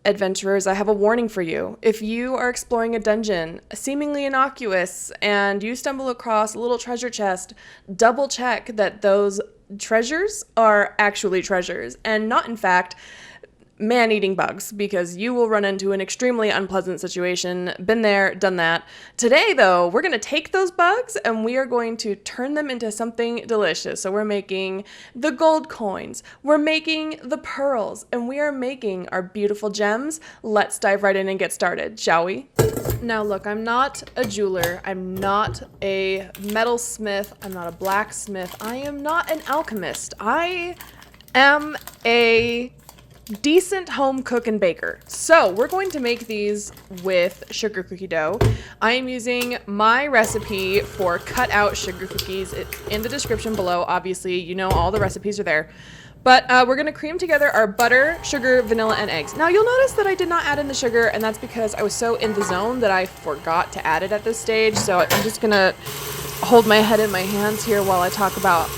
adventurers, I have a warning for you. If you are exploring a dungeon, seemingly innocuous, and you stumble across a little treasure chest, double check that those treasures are actually treasures and not, in fact, man-eating bugs, because you will run into an extremely unpleasant situation. Been there, done that. Today, though, we're going to take those bugs and we are going to turn them into something delicious. So we're making the gold coins, we're making the pearls, and we are making our beautiful gems. Let's dive right in and get started, shall we? Now, look, I'm not a jeweler. I'm not a metalsmith. I'm not a blacksmith. I am not an alchemist. I am a decent home cook and baker. So we're going to make these with sugar cookie dough. I am using my recipe for cut out sugar cookies. It's in the description below. Obviously, you know, all the recipes are there. But we're going to cream together our butter, sugar, vanilla, and eggs. Now, you'll notice that I did not add in the sugar, and that's because I was so in the zone that I forgot to add it at this stage. So I'm just going to hold my head in my hands here while I talk about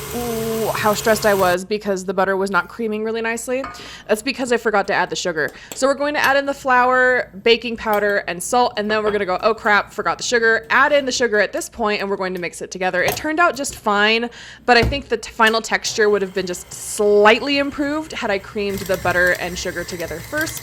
how stressed I was because the butter was not creaming really nicely. That's because I forgot to add the sugar. So we're going to add in the flour, baking powder, and salt, and then we're going to go, oh crap, forgot the sugar. Add in the sugar at this point, and we're going to mix it together. It turned out just fine, but I think the final texture would have been just slightly improved had I creamed the butter and sugar together first.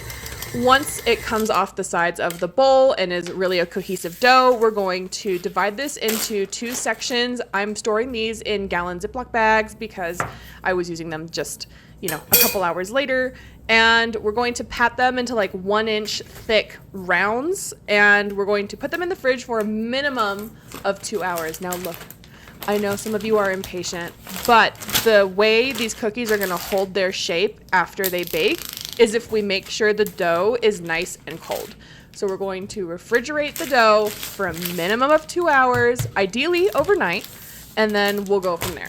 Once it comes off the sides of the bowl and is really a cohesive dough, we're going to divide this into 2 sections. I'm storing these in gallon Ziploc bags because I was using them just, you know, a couple hours later. And we're going to pat them into like 1-inch thick rounds, and we're going to put them in the fridge for a minimum of 2 hours. Now look, I know some of you are impatient, but the way these cookies are going to hold their shape after they bake is if we make sure the dough is nice and cold. So we're going to refrigerate the dough for a minimum of 2 hours, ideally overnight, and then we'll go from there.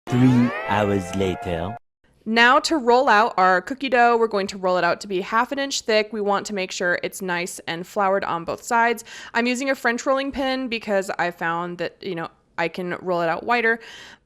3 hours later. Now to roll out our cookie dough, we're going to roll it out to be 1/2 inch thick. We want to make sure it's nice and floured on both sides. I'm using a French rolling pin because I found that, you know, I can roll it out wider,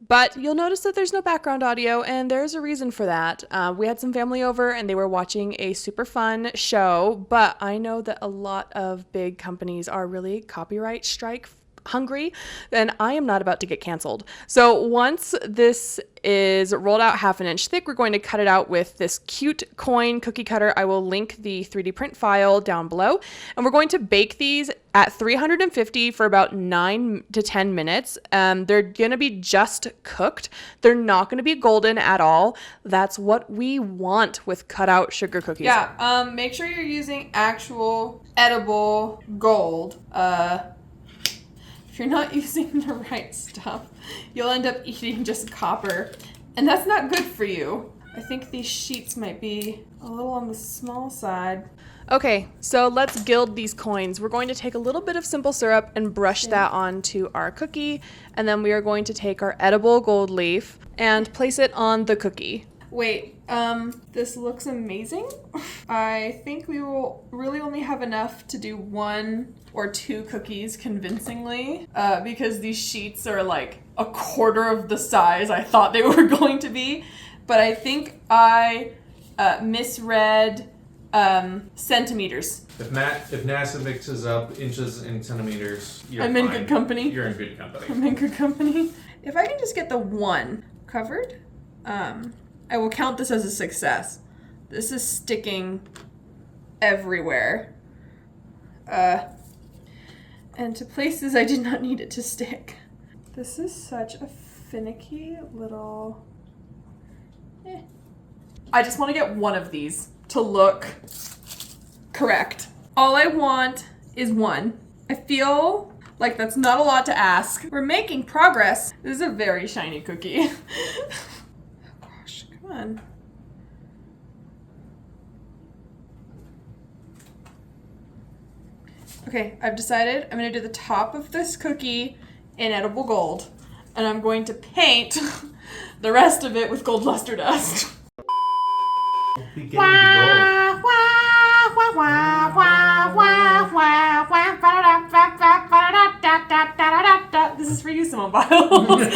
but you'll notice that there's no background audio, and there's a reason for that. We had some family over and they were watching a super fun show, but I know that a lot of big companies are really copyright strike hungry, and I am not about to get canceled. So once this is rolled out 1/2 inch thick, we're going to cut it out with this cute coin cookie cutter. I will link the 3D print file down below, and we're going to bake these at 350 for about 9 to 10 minutes. They're gonna be just cooked. They're not gonna be golden at all. That's what we want with cut out sugar cookies. Yeah, make sure you're using actual edible gold. If you're not using the right stuff, you'll end up eating just copper, and that's not good for you. I think these sheets might be a little on the small side. Okay, so let's gild these coins. We're going to take a little bit of simple syrup and brush that onto our cookie, and then we are going to take our edible gold leaf and place it on the cookie. Wait, this looks amazing. I think we will really only have enough to do 1 or 2 cookies convincingly, because these sheets are like 1/4 of the size I thought they were going to be. But I think I misread centimeters. If NASA mixes up inches and centimeters, I'm in good company. You're in good company. I'm in good company. If I can just get the 1 covered, I will count this as a success. This is sticking everywhere. And to places I did not need it to stick. This is such a finicky little... I just want to get 1 of these to look correct. All I want is 1. I feel like that's not a lot to ask. We're making progress. This is a very shiny cookie. Come on. Okay, I've decided I'm going to do the top of this cookie in edible gold, and I'm going to paint the rest of it with gold luster dust. This is for you, Simone Biles.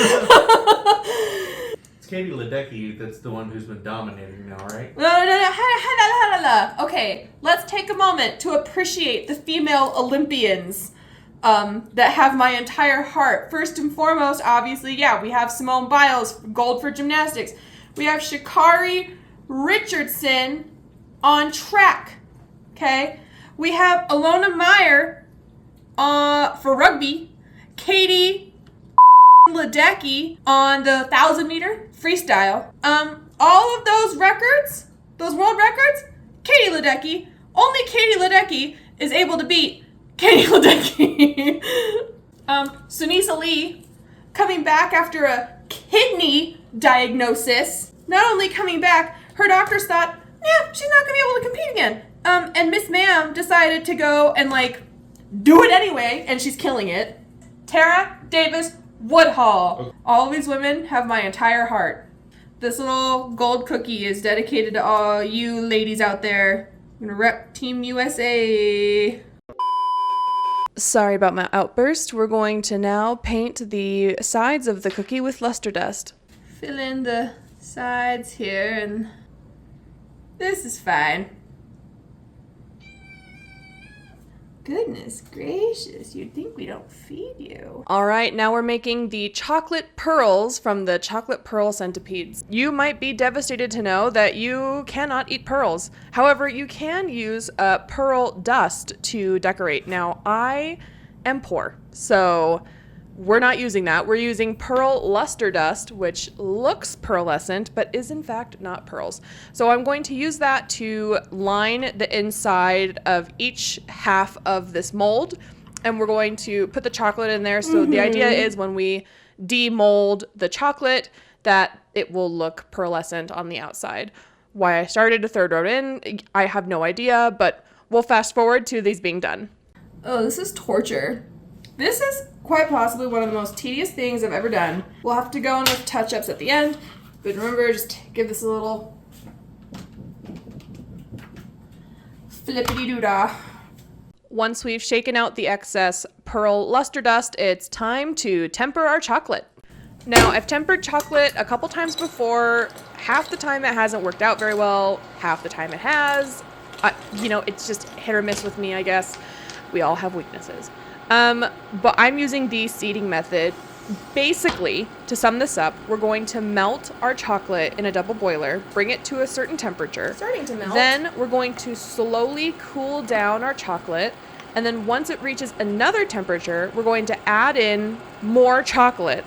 Katie Ledecky, that's the one who's been dominating now, right? No. Okay, let's take a moment to appreciate the female Olympians that have my entire heart. First and foremost, obviously, yeah, we have Simone Biles, gold for gymnastics. We have Sha'Carri Richardson on track, okay? We have Alona Meyer for rugby, Katie Ledecky on the 1,000-meter freestyle. All of those records, those world records, Katie Ledecky, only Katie Ledecky is able to beat Katie Ledecky. Sunisa Lee, coming back after a kidney diagnosis. Not only coming back, her doctors thought, yeah, she's not going to be able to compete again. And Miss Ma'am decided to go and, do it anyway, and she's killing it. Tara Davis Woodhall. All of these women have my entire heart. This little gold cookie is dedicated to all you ladies out there. I'm going to rep Team USA. Sorry about my outburst. We're going to now paint the sides of the cookie with luster dust. Fill in the sides here, and this is fine. Goodness gracious, you'd think we don't feed you. All right, now we're making the chocolate pearls from the chocolate pearl centipedes. You might be devastated to know that you cannot eat pearls. However, you can use pearl dust to decorate. Now, I am poor, so we're not using that. We're using pearl luster dust, which looks pearlescent, but is in fact not pearls. So I'm going to use that to line the inside of each half of this mold, and we're going to put the chocolate in there. So the idea is when we demold the chocolate, that it will look pearlescent on the outside. Why I started a third row in, I have no idea, but we'll fast forward to these being done. Oh, this is torture. This is quite possibly one of the most tedious things I've ever done. We'll have to go in with touch-ups at the end, but remember, just give this a little flippity-doo-dah. Once we've shaken out the excess pearl luster dust, it's time to temper our chocolate. Now, I've tempered chocolate a couple times before. Half the time it hasn't worked out very well, half the time it has. It's just hit or miss with me, I guess. We all have weaknesses. But I'm using the seeding method. Basically, to sum this up, we're going to melt our chocolate in a double boiler, bring it to a certain temperature. Starting to melt. Then we're going to slowly cool down our chocolate. And then once it reaches another temperature, we're going to add in more chocolate.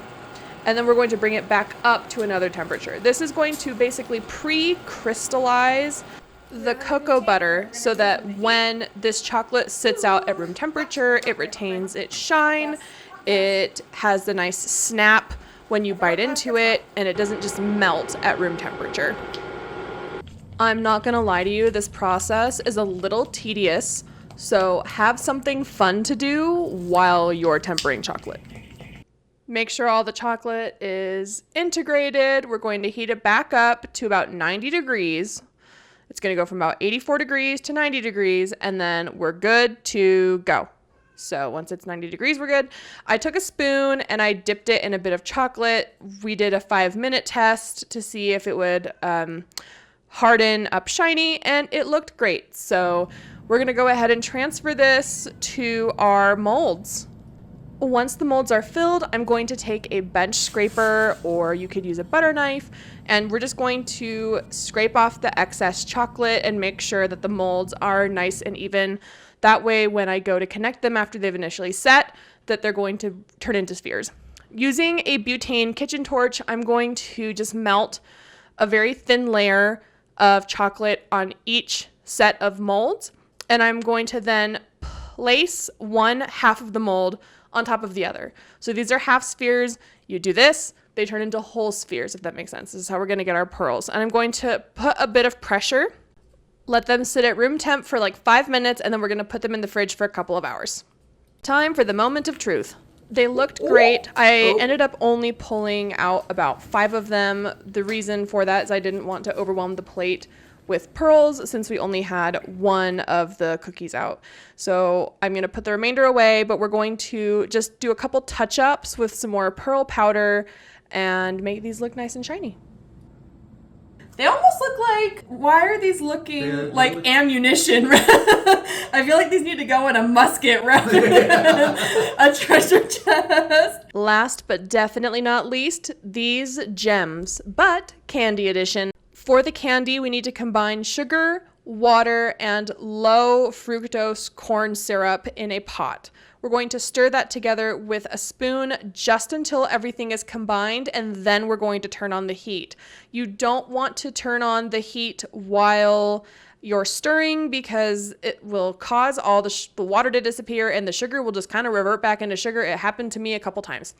And then we're going to bring it back up to another temperature. This is going to basically pre-crystallize the cocoa butter so that when this chocolate sits out at room temperature, it retains its shine, it has the nice snap when you bite into it, and it doesn't just melt at room temperature. I'm not gonna lie to you, this process is a little tedious, so have something fun to do while you're tempering chocolate. Make sure all the chocolate is integrated. We're going to heat it back up to about 90 degrees. It's going to go from about 84 degrees to 90 degrees, and then we're good to go. So once it's 90 degrees, we're good. I took a spoon and I dipped it in a bit of chocolate. We did a 5-minute test to see if it would harden up shiny, and it looked great. So we're going to go ahead and transfer this to our molds. Once the molds are filled, I'm going to take a bench scraper, or you could use a butter knife, and we're just going to scrape off the excess chocolate and make sure that the molds are nice and even. That way, when I go to connect them after they've initially set, that they're going to turn into spheres. Using a butane kitchen torch, I'm going to just melt a very thin layer of chocolate on each set of molds, and I'm going to then place one half of the mold on top of the other. So these are half spheres. You do this, they turn into whole spheres, if that makes sense. This is how we're gonna get our pearls. And I'm going to put a bit of pressure, let them sit at room temp for like 5 minutes, and then we're gonna put them in the fridge for a couple of hours. Time for the moment of truth. They looked great. I ended up only pulling out about 5 of them. The reason for that is I didn't want to overwhelm the plate with pearls since we only had one of the cookies out. So I'm gonna put the remainder away, but we're going to just do a couple touch-ups with some more pearl powder and make these look nice and shiny. They almost look like, why are these looking like ammunition? I feel like these need to go in a musket rather than a treasure chest. Last but definitely not least, these gems, but candy edition. For the candy, we need to combine sugar, water, and low fructose corn syrup in a pot. We're going to stir that together with a spoon just until everything is combined, and then we're going to turn on the heat. You don't want to turn on the heat while you're stirring because it will cause all the water to disappear and the sugar will just kind of revert back into sugar. It happened to me a couple times.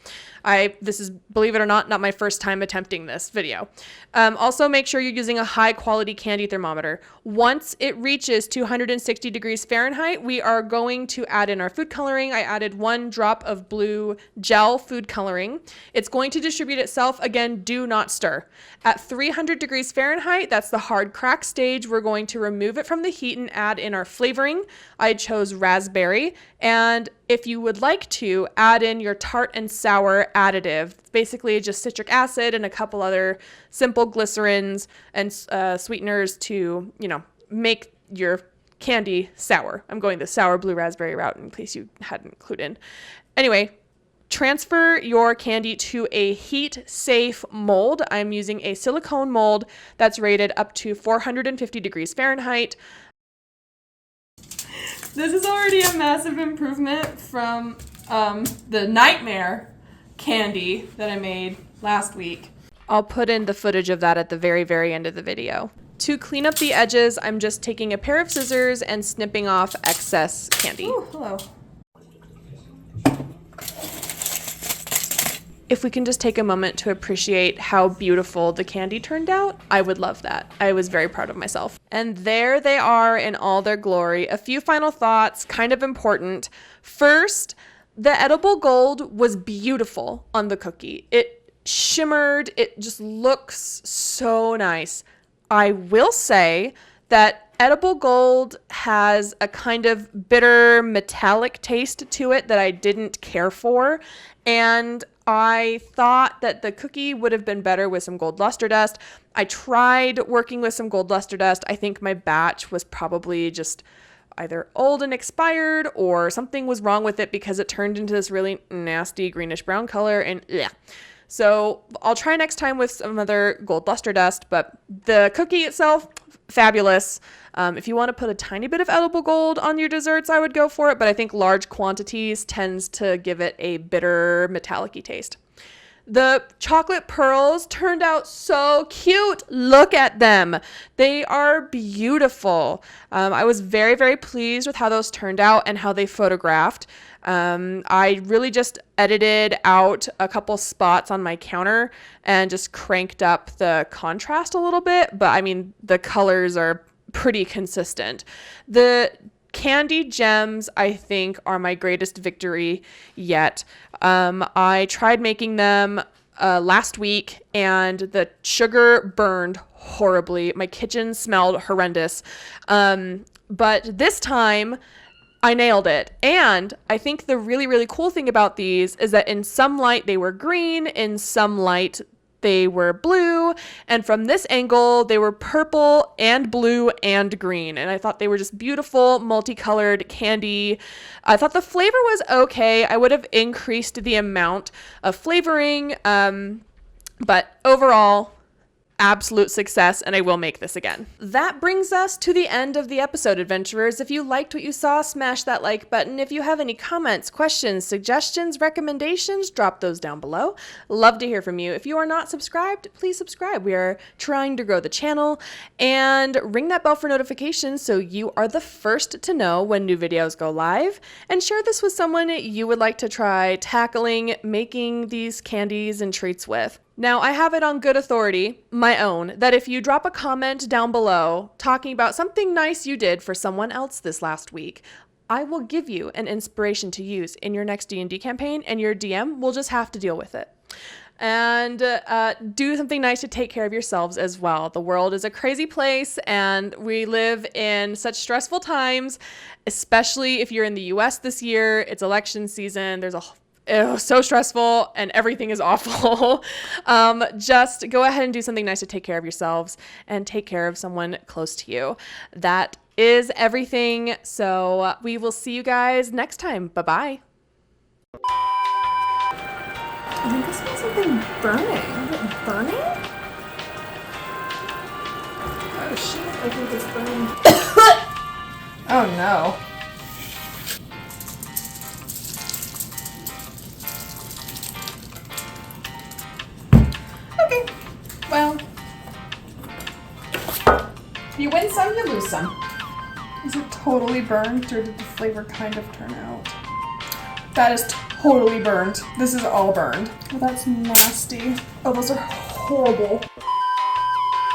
This is, believe it or not my first time attempting this video. Also make sure you're using a high quality candy thermometer. Once it reaches 260 degrees Fahrenheit, we are going to add in our food coloring. I added 1 drop of blue gel food coloring. It's going to distribute itself. Again, do not stir. At 300 degrees Fahrenheit, that's the hard crack stage, we're going to remove it from the heat and add in our flavoring. I chose raspberry, and if you would like to, add in your tart and sour additive. It's basically just citric acid and a couple other simple glycerins and sweeteners to, make your candy sour. I'm going the sour blue raspberry route in case you hadn't clued in. Anyway, transfer your candy to a heat-safe mold. I'm using a silicone mold that's rated up to 450 degrees Fahrenheit. This is already a massive improvement from the nightmare candy that I made last week. I'll put in the footage of that at the very, very end of the video. To clean up the edges, I'm just taking a pair of scissors and snipping off excess candy. Ooh, hello. If we can just take a moment to appreciate how beautiful the candy turned out, I would love that. I was very proud of myself. And there they are in all their glory. A few final thoughts, kind of important. First, the edible gold was beautiful on the cookie. It shimmered. It just looks so nice. I will say that edible gold has a kind of bitter metallic taste to it that I didn't care for. And I thought that the cookie would have been better with some gold luster dust. I tried working with some gold luster dust. I think my batch was probably just either old and expired or something was wrong with it because it turned into this really nasty greenish brown color and yeah. So I'll try next time with some other gold luster dust, but the cookie itself, fabulous. If you want to put a tiny bit of edible gold on your desserts, I would go for it, but I think large quantities tends to give it a bitter metallic-y taste. The chocolate pearls turned out so cute. Look at them. They are beautiful. I was very, very pleased with how those turned out and how they photographed. I really just edited out a couple spots on my counter and just cranked up the contrast a little bit, but I mean, the colors are pretty consistent. The candy gems, I think, are my greatest victory yet. I tried making them last week and the sugar burned horribly. My kitchen smelled horrendous. But this time I nailed it. And I think the really, really cool thing about these is that in some light they were green, in some light they were blue, and from this angle they were purple and blue and green, and I thought they were just beautiful multicolored candy. I thought the flavor was okay. I would have increased the amount of flavoring, but overall absolute success, and I will make this again. That brings us to the end of the episode, adventurers. If you liked what you saw, smash that like button. If you have any comments, questions, suggestions, recommendations, drop those down below. Love to hear from you. If you are not subscribed, please subscribe. We are trying to grow the channel, and ring that bell for notifications so you are the first to know when new videos go live, and share this with someone you would like to try tackling making these candies and treats with. Now, I have it on good authority, my own, that if you drop a comment down below talking about something nice you did for someone else this last week, I will give you an inspiration to use in your next D&D campaign, and your DM will just have to deal with it. And do something nice to take care of yourselves as well. The world is a crazy place, and we live in such stressful times, especially if you're in the US this year. It's election season. There's a so stressful and everything is awful. Just go ahead and do something nice to take care of yourselves and take care of someone close to you. That is everything. So we will see you guys next time. Bye-bye. I think I smell something burning. Is it burning? Oh shit, I think it's burning. Oh no. Okay, well, you win some, you lose some. Is it totally burnt, or did the flavor kind of turn out? That is totally burnt. This is all burned. Oh, that's nasty. Oh, those are horrible.